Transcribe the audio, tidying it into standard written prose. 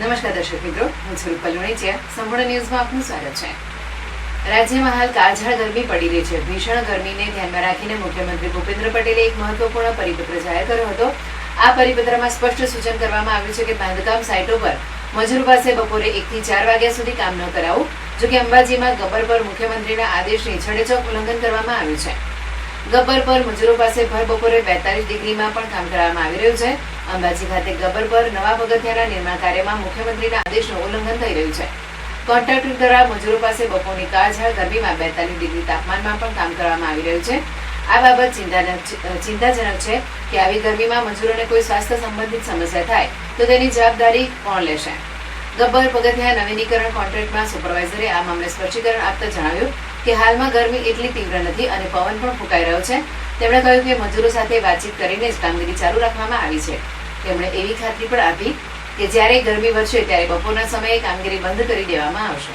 નમસ્કાર દર્શક મિત્રો, હું છું રૂપલ લુણીચિયા. સંપૂર્ણ ન્યૂઝમાં આપનું સ્વાગત છે. રાજ્યમાં હાલ કાળઝાળ ગરમી પડી રહી છે. ભીષણ ગરમીને ધ્યાનમાં રાખીને મુખ્યમંત્રી ભૂપેન્દ્ર પટેલે એક મહત્વપૂર્ણ પરિપત્ર જાહેર કર્યો હતો. આ પરિપત્રમાં સ્પષ્ટ સૂચન કરવામાં આવ્યું છે કે બાંધકામ સાઇટો પર મજૂર પાસે બપોરે 1 થી 4 વાગ્યા સુધી કામ ન કરાવવું. જોકે અંબાજીમાં ગબ્બર પર મુખ્યમંત્રીના આદેશની છડેચોક ઉલ્લંઘન કરવામાં આવ્યું છે. ગબ્બર પર મજૂરો પાસે ભર બપોરે 42 ડિગ્રીમાં પણ કામ કરવામાં આવી રહ્યું છે. અંબાજી ખાતે ગબ્બર પર નવા પગથિયાના નિર્માણ કાર્યમાં મુખ્યમંત્રીના આદેશનું ઉલ્લંઘન થઈ રહ્યું છે. કોન્ટ્રાક્ટર દ્વારા મજૂરો પાસે બપોરની કાળઝાળ ગરમીમાં 42 ડિગ્રી તાપમાનમાં પણ કામ કરવામાં આવી રહ્યું છે. આ બાબત ચિંતાજનક છે કે આવી ગરમીમાં મજૂરોને કોઈ સ્વાસ્થ્ય સંબંધિત સમસ્યા થાય તો તેની જવાબદારી કોણ લેશે? ગબ્બર પગથિયા નવીનીકરણ કોન્ટ્રાક્ટમાં સુપરવાઇઝરે આ મામલે સ્પષ્ટીકરણ આપતા જણાવ્યું કે હાલમાં ગરમી એટલી તીવ્ર નથી અને પવન પણ ફૂંકાઈ રહ્યો છે. તેમણે કહ્યું કે મજૂરો સાથે વાતચીત કરીને જ કામગીરી ચાલુ રાખવામાં આવી છે. તેમણે એવી ખાતરી પણ આપી કે જ્યારે ગરમી વધશે ત્યારે બપોરના સમયે કામગીરી બંધ કરી દેવામાં આવશે.